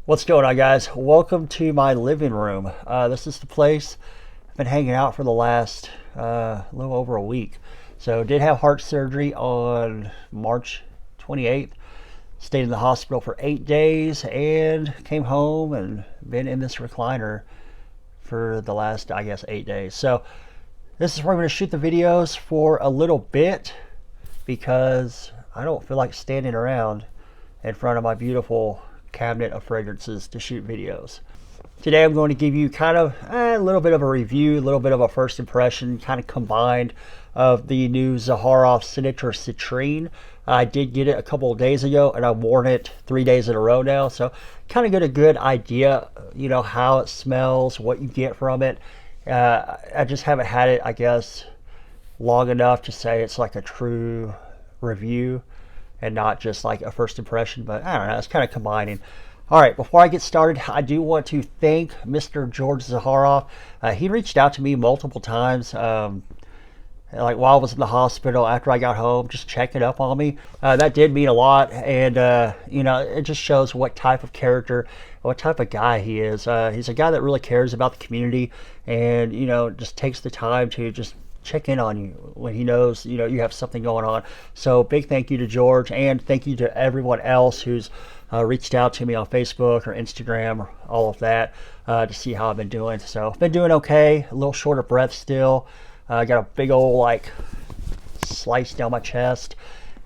What's going on, guys? Welcome to my living room. This is the place I've been hanging out for the last little over a week. So did have heart surgery on March 28th. Stayed in the hospital for 8 days and came home and been in this recliner for the last, I guess, 8 days. So this is where I'm going to shoot the videos for a little bit because I don't feel like standing around in front of my beautiful cabinet of fragrances to shoot videos. Today I'm going to give you kind of a little bit of a review, a little bit of a first impression, kind of combined of the new Zaharoff Signature Citrine. I did get it a couple of days ago and I've worn it 3 days in a row now, so kind of get a good idea, you know, how it smells, what you get from it. I just haven't had it, I guess, long enough to say it's like a true review and not just like a first impression, but I don't know, it's kind of combining. All right, before I get started, I do want to thank Mr. George Zaharoff. He reached out to me multiple times, like while I was in the hospital, after I got home, just checking up on me. That did mean a lot, and you know, it just shows what type of character, what type of guy he is. He's a guy that really cares about the community, and you know, just takes the time to just check in on you when he knows, you know, you have something going on. So big thank you to George, and thank you to everyone else who's reached out to me on Facebook or Instagram or all of that to see how I've been doing. So I've been doing okay, a little short of breath still. I got a big old like slice down my chest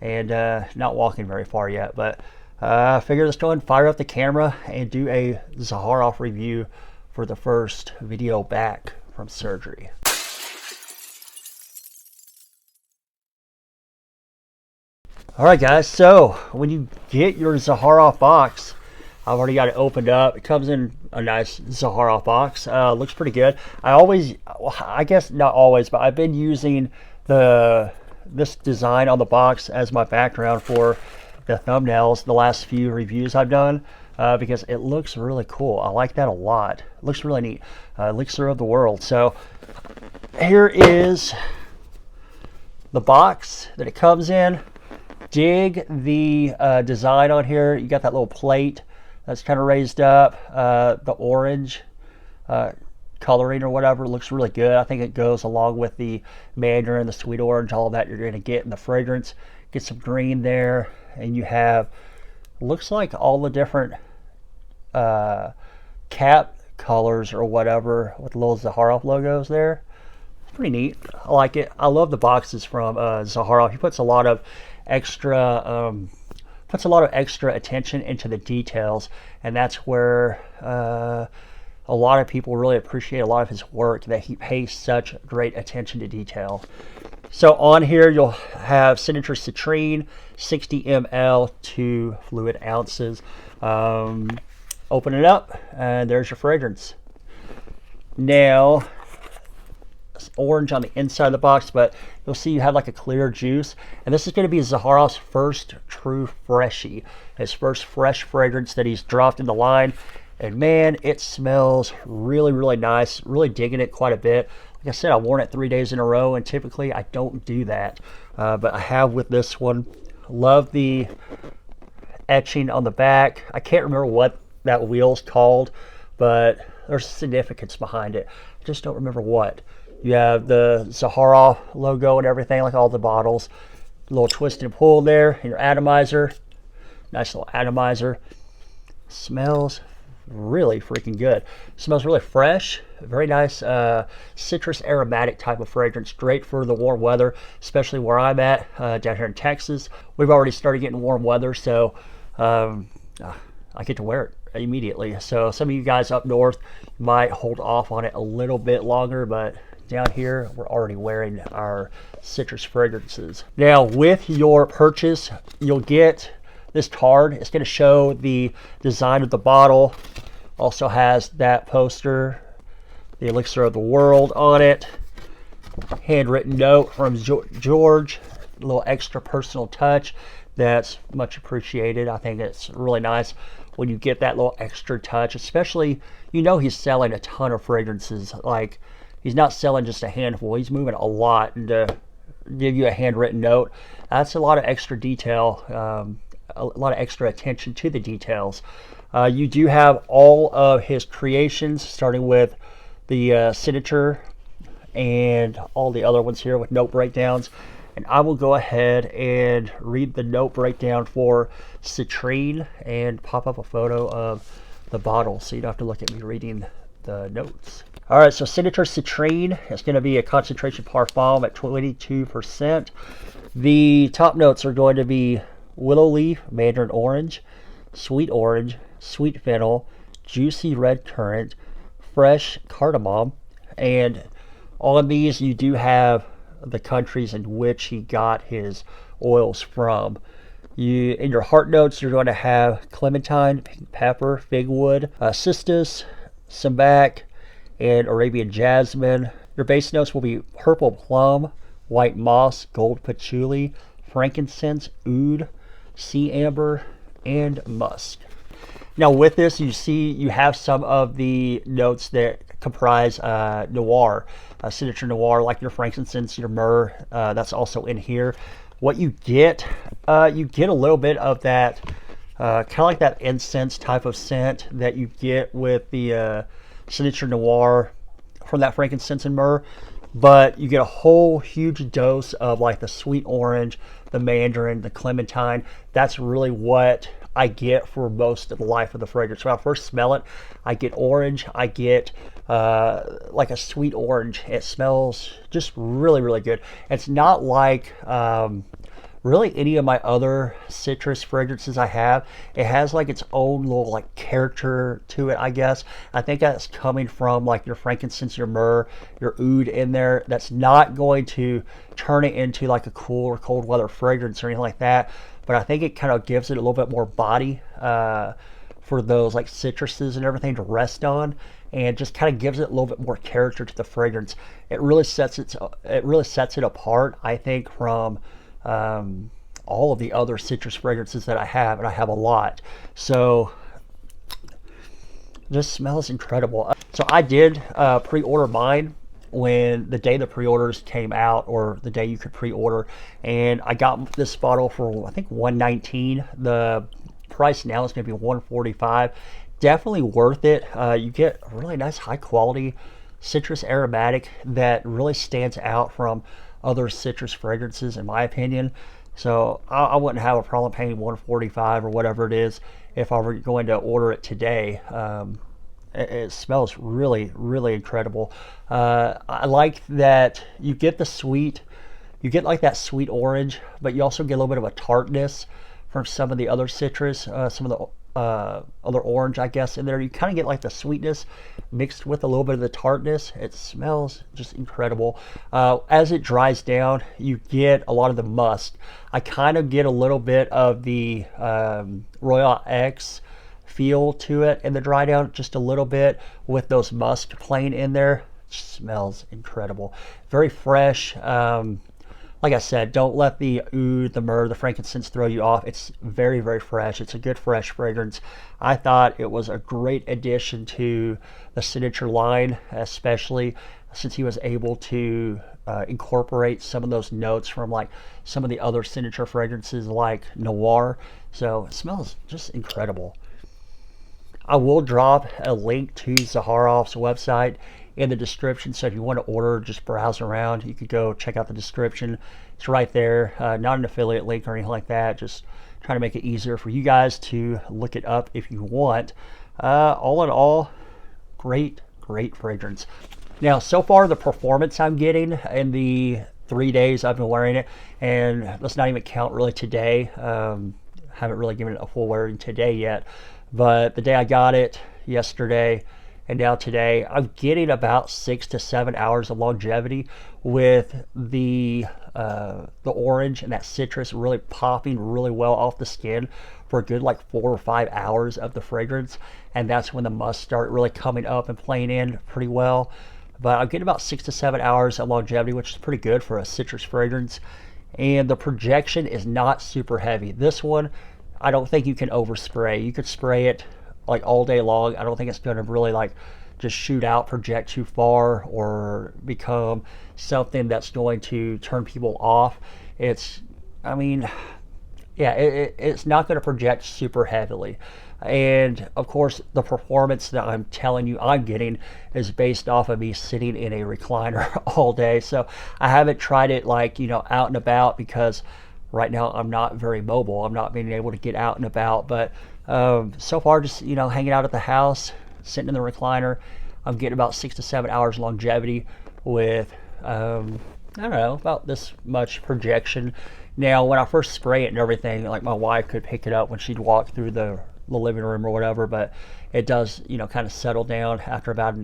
and not walking very far yet, but I figured let's go ahead and fire up the camera and do a Zaharoff review for the first video back from surgery. Alright guys, so when you get your Zaharoff box, I've already got it opened up. It comes in a nice Zaharoff box. Looks pretty good. I guess not always, but I've been using this design on the box as my background for the thumbnails the last few reviews I've done because it looks really cool. I like that a lot. It looks really neat. Elixir of the World. So here is the box that it comes in. Dig the design on here. You got that little plate that's kind of raised up. The orange coloring or whatever looks really good. I think it goes along with the mandarin, the sweet orange, all of that you're going to get in the fragrance. Get some green there, and you have, looks like all the different cap colors or whatever with the little Zaharoff logos there. It's pretty neat. I like it. I love the boxes from Zaharoff. He puts a lot of extra attention into the details, and that's where a lot of people really appreciate a lot of his work, that he pays such great attention to detail. So on here you'll have Signature Citrine, 60 ml, 2 fluid ounces. Open it up and there's your fragrance. Now orange on the inside of the box, but you'll see you have like a clear juice, and this is going to be Zaharoff's first true Freshie, his first fresh fragrance that he's dropped in the line, and man, it smells really, really nice. Really digging it quite a bit. Like I said, I've worn it 3 days in a row, and typically I don't do that, but I have with this one. Love the etching on the back. I can't remember what that wheel's called, but there's significance behind it. I just don't remember what. You have the Zaharoff logo and everything, like all the bottles. A little twist and pull there, and your atomizer. Nice little atomizer. Smells really freaking good. Smells really fresh. Very nice citrus aromatic type of fragrance. Great for the warm weather, especially where I'm at, down here in Texas. We've already started getting warm weather, so I get to wear it immediately. So some of you guys up north might hold off on it a little bit longer, but down here we're already wearing our citrus fragrances. Now with your purchase, you'll get this card. It's going to show the design of the bottle. Also has that poster, the Elixir of the World on it. Handwritten note from George. A little extra personal touch that's much appreciated. I think it's really nice when you get that little extra touch, especially, you know, he's selling a ton of fragrances. Like, he's not selling just a handful. He's moving a lot, and to give you a handwritten note, that's a lot of extra detail, a lot of extra attention to the details. You do have all of his creations, starting with the Signature and all the other ones here with note breakdowns. And I will go ahead and read the note breakdown for Citrine and pop up a photo of the bottle so you don't have to look at me reading the notes. All right, so Signature Citrine is going to be a concentration parfum at 22%. The top notes are going to be willow leaf, mandarin orange, sweet fennel, juicy red currant, fresh cardamom, and on these you do have the countries in which he got his oils from. In your heart notes, you're going to have clementine, pink pepper, figwood, cistus, sambac, and Arabian jasmine. Your base notes will be purple plum, white moss, gold patchouli, frankincense, oud, sea amber, and musk. Now with this, you have some of the notes that comprise noir, signature noir, like your frankincense, your myrrh. That's also in here. What you get a little bit of that, kind of like that incense type of scent that you get with the signature noir from that frankincense and myrrh. But you get a whole huge dose of like the sweet orange, the mandarin, the clementine. That's really what I get for most of the life of the fragrance. When I first smell it, I get orange. I get like a sweet orange. It smells just really, really good. It's not like really any of my other citrus fragrances I have. It has like its own little like character to it, I guess. I think that's coming from like your frankincense, your myrrh, your oud in there. That's not going to turn it into like a cool or cold weather fragrance or anything like that. But I think it kind of gives it a little bit more body for those like citruses and everything to rest on, and just kind of gives it a little bit more character to the fragrance. It really sets it apart, I think, from all of the other citrus fragrances that I have, and I have a lot. So this smells incredible. So I did pre-order mine when the day the pre-orders came out, or the day you could pre-order, and I got this bottle for I think $119. The price now is going to be $145. Definitely worth it. You get a really nice high quality citrus aromatic that really stands out from other citrus fragrances, in my opinion. So I wouldn't have a problem paying $145 or whatever it is if I were going to order it today. It smells really, really incredible. I like that you get you get like that sweet orange, but you also get a little bit of a tartness from some of the other citrus, some of the other orange, I guess, in there. You kind of get like the sweetness mixed with a little bit of the tartness. It smells just incredible. As it dries down, you get a lot of the musk. I kind of get a little bit of the Royal X feel to it in the dry down, just a little bit with those musk playing in there. It smells incredible. Very fresh. Like I said, don't let the oud, the myrrh, the frankincense throw you off. It's very, very fresh. It's a good fresh fragrance. I thought it was a great addition to the Signature line, especially since he was able to incorporate some of those notes from like some of the other Signature fragrances like Noir. So it smells just incredible. I will drop a link to Zaharoff's website in the description, so if you want to order, just browse around, you could go check out the description. It's right there. Not an affiliate link or anything like that, just trying to make it easier for you guys to look it up if you want. All in all, great fragrance. Now, so far the performance I'm getting in the 3 days I've been wearing it, and let's not even count really today. Haven't really given it a full wearing today yet, but the day I got it, yesterday, and now today, I'm getting about 6 to 7 hours of longevity with the orange and that citrus really popping really well off the skin for a good like 4 or 5 hours of the fragrance, and that's when the musk start really coming up and playing in pretty well. But I'm getting about 6 to 7 hours of longevity, which is pretty good for a citrus fragrance, and the projection is not super heavy. This one, I don't think you can overspray. You could spray it like all day long. I don't think it's going to really like just shoot out, project too far, or become something that's going to turn people off. It's, I mean, yeah, it's not going to project super heavily. And of course, the performance that I'm telling you I'm getting is based off of me sitting in a recliner all day. So I haven't tried it like, out and about, because right now I'm not very mobile. I'm not being able to get out and about. But so far, just, hanging out at the house, sitting in the recliner, I'm getting about 6 to 7 hours longevity with, I don't know, about this much projection. Now, when I first spray it and everything, like, my wife could pick it up when she'd walk through the living room or whatever, but it does, kind of settle down after about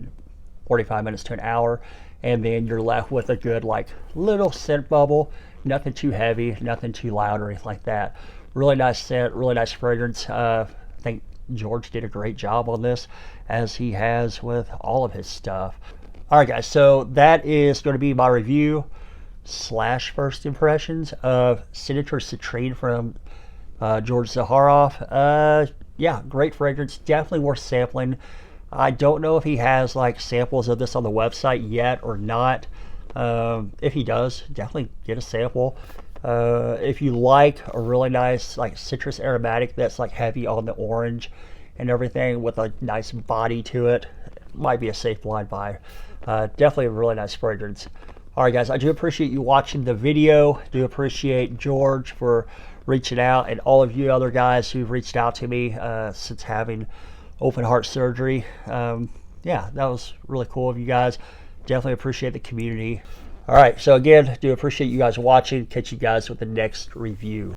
45 minutes to an hour, and then you're left with a good, like, little scent bubble. Nothing too heavy, nothing too loud or anything like that. Really nice scent, really nice fragrance. I think George did a great job on this, as he has with all of his stuff. All right, guys, so that is going to be my review / first impressions of Signature Citrine from George Zaharoff. Yeah, great fragrance, definitely worth sampling. I don't know if he has like samples of this on the website yet or not. If he does, definitely get a sample. If you like a really nice like citrus aromatic that's like heavy on the orange and everything with a nice body to it, might be a safe blind buy. Definitely a really nice fragrance. All right, guys, I do appreciate you watching the video. Do appreciate George for reaching out, and all of you other guys who've reached out to me since having open heart surgery. Yeah, that was really cool of you guys. Definitely appreciate the community. All right, so again, do appreciate you guys watching. Catch you guys with the next review.